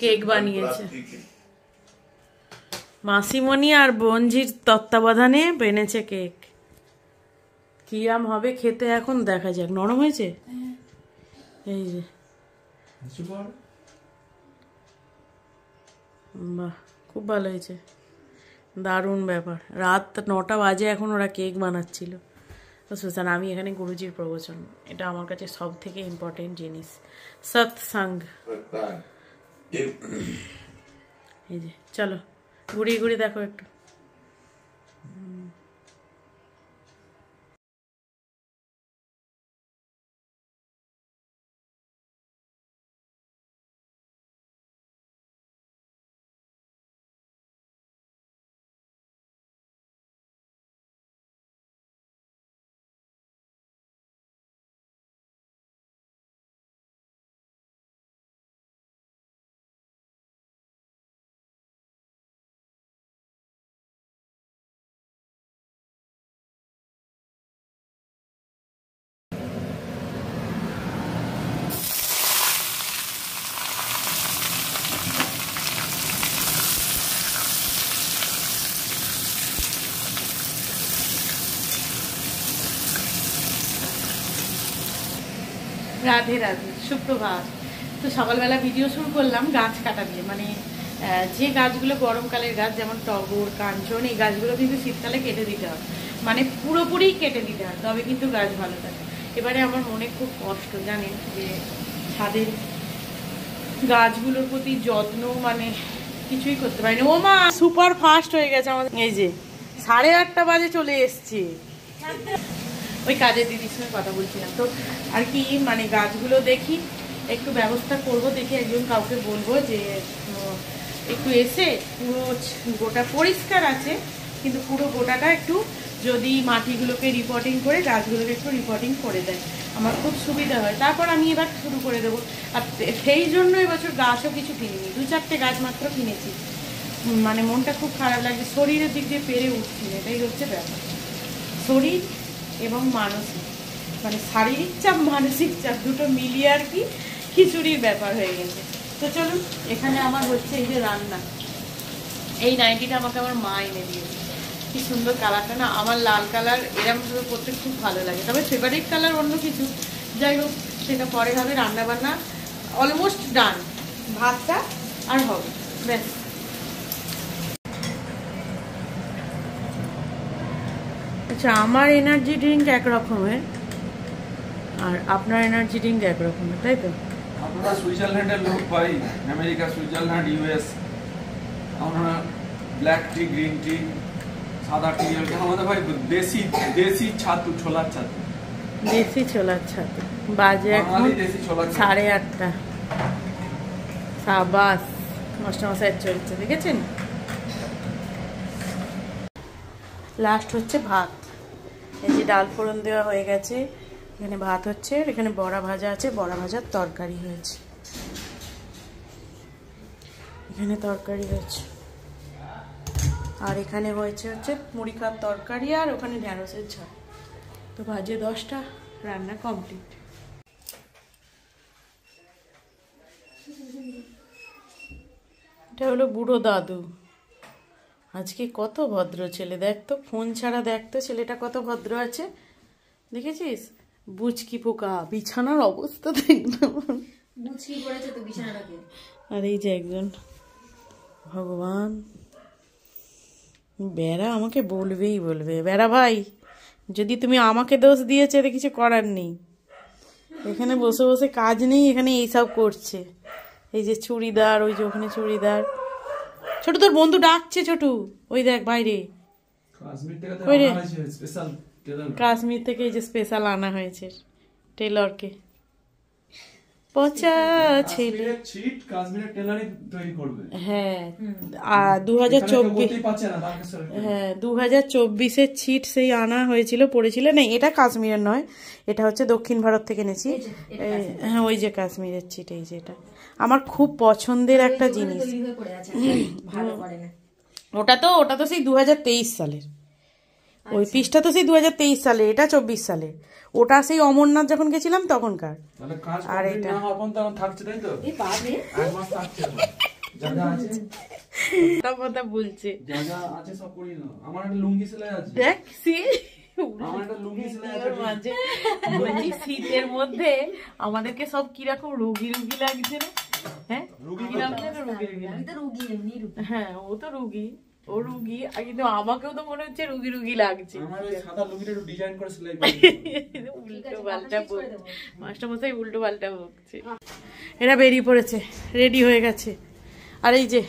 Cake বানিয়েছে মাসিমণি আর বঞ্জির তত্ত্বাবধানে বেনেছে cake. কিরাম হবে খেতে এখন দেখা যাক। নরম হয়েছে? এই যে বাহ, খুব ভালো হয়েছে, দারুণ ব্যাপার। রাত 9টা বাজে এখন ওরা কেক বানাচ্ছিল। তো সুসান, আমি এখানে গুরুজির প্রবচন, এটা আমার কাছে সব থেকে ইম্পর্টেন্ট জিনিস, সৎসঙ্গ। এই যে চলো ঘুরিয়ে ঘুরিয়ে দেখো একটু। রাধে রাধে, সুপ্রভাত। তো সকালবেলা ভিডিও শুরু করলাম গাছ কাটা দিয়ে, মানে যে গাছগুলো গরমকালের গাছ যেমন টগর, কাঞ্চন, এই গাছগুলো কিন্তু শীতকালে কেটে দিতে হয়, মানে পুরোপুরি কেটে দিতে হয়, তবে কিন্তু গাছ ভালো থাকে। এবারে আমার মনে খুব কষ্ট জানেন, যে ছাদের গাছগুলোর প্রতি যত্ন মানে কিছুই করতে পারিনি। ও মা, সুপার ফাস্ট হয়ে গেছে আমাদের। এই যে 8:30 বাজে চলে এসছি, ওই কাজের দিদির সঙ্গে কথা বলছিলাম। তো আর কি, মানে গাছগুলো দেখি একটু ব্যবস্থা করব, দেখি একজন কাউকে বলবো যে একটু এসে পুরো গোটা পরিষ্কার আছে কিন্তু পুরো গোটাটা একটু যদি মাটিগুলোকে রিপোর্টিং করে গাছগুলোকে একটু রিপোর্টিং করে দেয়, আমার খুব সুবিধা হয়। তারপর আমি এবার শুরু করে দেবো। আর সেই জন্য এবছর গাছও কিছু কিনিনি, 2-4টে গাছ মাত্র কিনেছি। মানে মনটা খুব খারাপ লাগছে, শরীরের দিক দিয়ে পেরে উঠছি না, এটাই হচ্ছে ব্যাপার। শরীর এবং মানসিক, মানে শারীরিক চাপ মানসিক চাপ দুটো মিলিয়ে আর কি খিচুড়ির ব্যাপার হয়ে গেছে। তো চলুন, এখানে আমার হচ্ছে এই যে রান্না। এই নাইটিটা আমাকে আমার মা এনে দিয়েছে, কি সুন্দর কালারটা না, আমার লাল কালার এরকম ভাবে পরতে খুব ভালো লাগে। তবে ফেভারিট কালার অন্য কিছু, যাই হোক সেটা পরে হবে। রান্না বান্না অলমোস্ট ডান, ভাতটা আর হবে ব্যাস। আচ্ছা, আমার এনার্জি ড্রিঙ্ক একরকমের আর আপনার এনার্জি ড্রিঙ্ক একরকমের, তাই তো? আপনারা সুইজারল্যান্ডের লোক ভাই, আমেরিকা, সুইজারল্যান্ড, ইউএস, আমরা ব্ল্যাক টি, গ্রিন টি, সাদা টি, আমাদের ভাই দেশি দেশি ছাতু, ছোলার ছাতু, দেশি ছোলার ছাতু। বাজে এখন 8:30। সাবাস, মাস্টারমশাই চলছে, দেখেছেন? লাস্ট হচ্ছে ভাত। এই যে ডাল ফোড়ন দেওয়া হয়ে গেছে, এখানে ভাত হচ্ছে, এখানে বড়া ভাজা আছে, বড়া ভাজার তরকারি হয়েছে, এখানে তরকারি হয়েছে, আর এখানে হচ্ছে মুড়ি খাওয়ার তরকারি, আর ওখানে ঢ্যাঁড়সের ঝাল। তো বাজে 10টা, রান্না কমপ্লিট। এটা হলো বুড়ো দাদু, আজকে কত ভদ্র ছেলে, দেখতো ফোন ছাড়া, দেখতো ছেলেটা কত ভদ্র আছে, দেখেছিস? বুচকি পোকা, বিছানার অবস্থা দেখলাম, আর এই যে একজন, ভগবান, বেড়া আমাকে বলবেই বলবে। বেড়া ভাই, যদি তুমি আমাকে দোষ দিয়েছে, এটা কিছু করার নেই। এখানে বসে বসে কাজ নেই, এখানে এইসব করছে। এই যে চুড়িদার, ওই যে ওখানে চুড়িদার। ছোটু, তোর বন্ধু ডাকছে ছোটু, ওই দেখ বাইরে। কাশ্মীর থেকে এই যে স্পেশাল আনা হয়েছে টেলরকে। পচা ছেলে, হ্যাঁ 2024-এর ছিট সেই আনা হয়েছিল, পড়েছিল না। এটা কাশ্মীরের নয়, এটা হচ্ছে দক্ষিণ ভারত থেকে এনেছি। হ্যাঁ, ওই যে কাশ্মীরের ছিট, এই যে এটা আমার খুব পছন্দের একটা জিনিস। ওটা তো সেই 2023 সালের। ওই পিসটা তো সেই 2023 সালে, এটা 24 সালে। ওটা সেই অমরনাথ যখন গেছিলাম তখনকার। আর এটা থাকছে তাই তো, এক মাস থাকছে। যা যা আছে কথা বলছে, যা যা আছে সব করি না। আমার একটা লুঙ্গি সেলাই আছে, দেখ আমার একটা লুঙ্গি সেলাই আছে মাঝে। বলছি শীতের মধ্যে আমাদেরকে সব কিরকম রোগী রোগী লাগছে না? হ্যাঁ রোগী লাগছে না? হ্যাঁ ও তো রোগী, ও রুগী, কিন্তু আমাকেও তো মনে হচ্ছে রুগী রুগী লাগছে। আমার ওই সাদা লুঙ্গিটা একটু ডিজাইন করে সেলাই করে উল্টো পাল্টা মাস্টার মশাই উল্টো পাল্টা বকছে। এরা বেরিয়ে পড়েছে, রেডি হয়ে গেছে। আর এই যে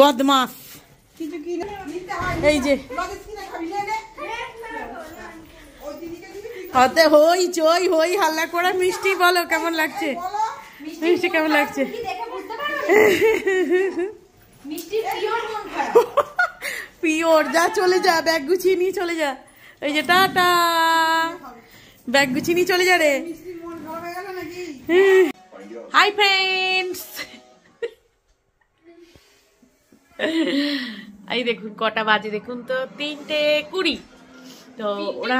বদমাস, এই যে হাতে হই চই হই হাল্লা করা। মিষ্টি বলো কেমন লাগছে? মিষ্টি কেমন লাগছে? পিওর, যা চলে যা, ব্যাগ গুছিয়ে নিয়ে চলে যা। এই যে টাটা, ব্যাগ গুছিয়ে নিয়ে চলে যা রে। হাই ফ্রেন্ডস, এই দেখুন কটা বাজে দেখুন তো, 3:20। তো ওরা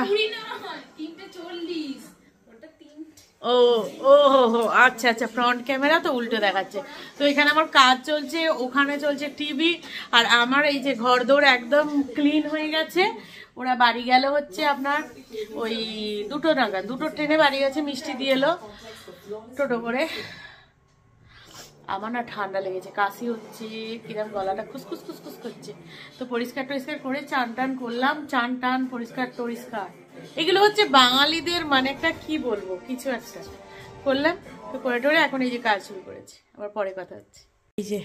ও ও হো আচ্ছা আচ্ছা, ফ্রন্ট ক্যামেরা তো উল্টো দেখাচ্ছে। তো এখানে আমার কাজ চলছে, ওখানে চলছে টিভি, আর আমার এই যে ঘরদোর একদম ক্লিন হয়ে গেছে। ওরা বাড়ি গেল হচ্ছে আপনার ওই 2টো নাগাদ, 2টো ট্রেনে বাড়ি গেছে। মিষ্টি দিয়ে এলো টোটো করে। আমার না ঠান্ডা লেগেছে, কাশি হচ্ছে, কিরম গলাটা খুসখুস খুসখুস করছে। তো পরিষ্কার টরিষ্কার করে চান টান করলাম, চান টান পরিষ্কার টরিষ্কার, এগুলো হচ্ছে বাঙালিদের মানে একটা কি বলবো কিছু একটা করলাম। তো করে টরে এখন এই যে কাজ শুরু করেছে, আবার পরে কথা হচ্ছে। এই যে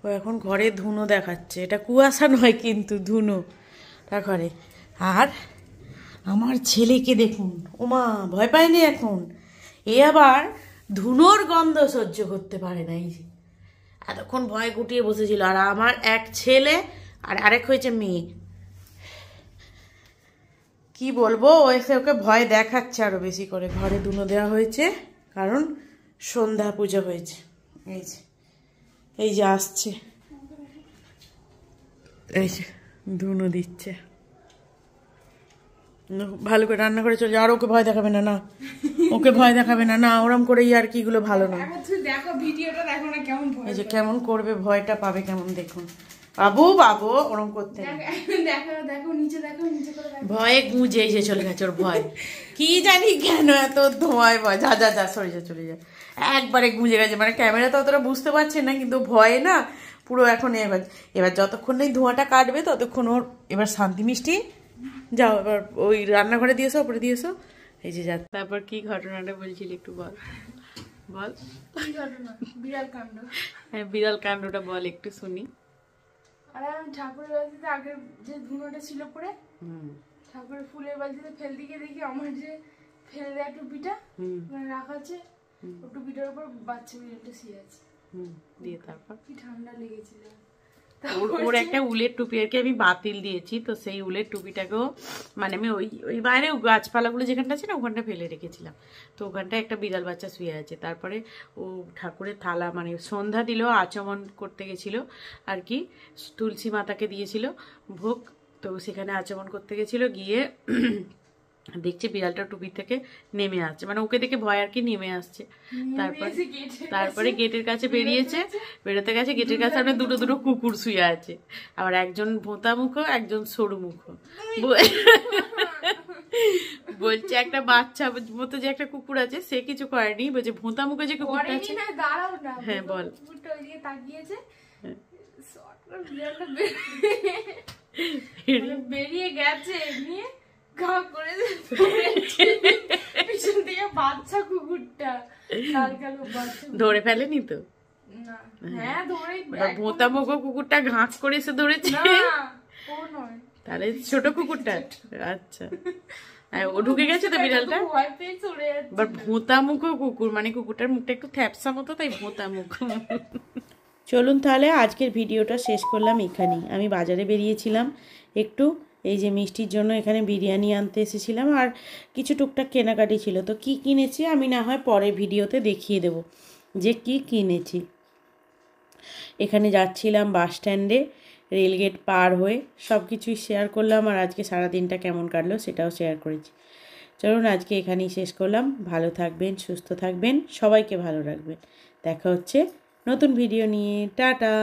ও এখন ঘরে ধুনো দেখাচ্ছে, এটা কুয়াশা নয় কিন্তু ধুনোটা ঘরে। আর আমার ছেলেকে দেখুন, ওমা ভয় পায়নি এখন, এ আবার ধুনোর গন্ধ সহ্য করতে পারে না। এই যে এতক্ষণ ভয় গুটিয়ে বসেছিল। আর আমার এক ছেলে আর আরেক হয়েছে মেয়ে, কি বলবো, ও এসে ওকে ভয় দেখাচ্ছে আরো বেশি করে। ঘরে ধুনো দেওয়া হয়েছে কারণ সন্ধ্যা পুজো হয়েছে। এই যে আসছে, এই যে ধুনো দিচ্ছে, ভালো করে রান্না করে চলে। আর ওকে ভয় দেখাবে না, না ওকে ভয় দেখাবে না, না ওরম করে আর কি গুলো ভালো না। দেখো ভিডিওটা দেখো না কেমন ভয়, এই যে কেমন করবে, ভয়টা পাবে কেমন দেখুন। বাবু বাবু ওরম করতে দেখো দেখো নিচে দেখো, নিচে করে দেখো। ভয়ে গুঁজে এসে চলে গেছে ওর ভয়, কি জানি কেন এত ধোঁয়ায় ভয়। যা যা যা সরে যা, চলে যা। একবারে গুঁজে গেছে, মানে ক্যামেরা তো অতটা বুঝতে পারছে না, কিন্তু ভয়ে না পুরো এখন। এবার যতক্ষণ এই ধোঁয়াটা কাটবে ততক্ষণ ওর এবার শান্তি। মিষ্টি যাও এবার ওই রান্নাঘরে দিয়েছো, ওপরে দিয়েছো। এই যে যা, তারপর কি ঘটনাটা বলছিলি একটু বল বল। কি ঘটনা? বিড়াল কাণ্ড। হ্যাঁ বিড়াল কাণ্ডটা বল একটু শুনি। আরে আমি ঠাকুরের বালতিতে আগের যে ধুনোটা ছিল পরে, ঠাকুরের ফুলের বালতিতে ফেলতে গিয়ে দেখি আমার যে ফেলে দেওয়া টুপিটা রাখা আছে, ও টুপিটার উপর বাচ্চা বিড়ালটা শুয়ে আছে। দিয়ে তারপর কি ঠান্ডা লেগেছিল। ওর একটা উলের টুপি আর কি আমি বাতিল দিয়েছি। তো সেই উলের টুপিটাকেও মানে আমি ওই বাইরে গাছপালাগুলো যেখানটা আছে না ওখানটা ফেলে রেখেছিলাম। তো ওখানটায় একটা বিড়াল বাচ্চা শুয়ে আছে। তারপরে ও ঠাকুরের থালা মানে সন্ধ্যা দিল, আচমন করতে গেছিল আর কি, তুলসী মাতাকে দিয়েছিল ভোগ। তো সেখানে আচমন করতে গেছিল, গিয়ে দেখছে বিড়ালটা টুপি থেকে নেমে আসছে, মানে ওকে দেখে ভয় আর কি নেমে আসছে। তারপরে গেটের কাছে বেরোতে গেছে, গেটের কাছে আপনার দুটো দুটো কুকুর শুয়ে আছে। আবার একজন ভোঁতা মুখো, একজন সরু মুখো। বলছে একটা বাচ্চা মতো যে একটা কুকুর আছে সে কিছু করেনি, বলছে ভোঁতা মুখো যে কুকুরটা আছে। হ্যাঁ বল। বেরিয়ে গেছে নিয়ে গা করে পিছন থেকে বাচ্চা কুকুরটা ধরে ফেলেনি তো? হ্যাঁ ধরে ভোঁতা মুখো কুকুরটা ঘাস করে এসে ধরেছে। তাহলে ছোট কুকুরটা আচ্ছা ও ঢুকে গেছে তো বিড়ালটা। এবার ভোঁতা মুখো কুকুর মানে কুকুরটার মুখটা একটু থ্যাপসা মতো, তাই ভোঁতা মুখ। চলুন তাহলে আজকের ভিডিওটা শেষ করলাম এখানেই। আমি বাজারে বেরিয়েছিলাম একটু, এই যে মিষ্টির জন্য এখানে বিরিয়ানি আনতে এসেছিলাম, আর কিছু টুকটাক কেনাকাটি ছিল। তো কি কিনেছি আমি না হয় পরে ভিডিওতে দেখিয়ে দেব যে কি কিনেছি। এখানে যাচ্ছিলাম বাস স্ট্যান্ডে, রেলগেট পার হয়ে সব কিছুই শেয়ার করলাম। আর আজকে সারাদিনটা কেমন কাটলো সেটাও শেয়ার করেছি। চলুন আজকে এখানেই শেষ করলাম। ভালো থাকবেন, সুস্থ থাকবেন, সবাইকে ভালো রাখবেন। দেখা হচ্ছে নতুন ভিডিও নিয়ে। টাটা।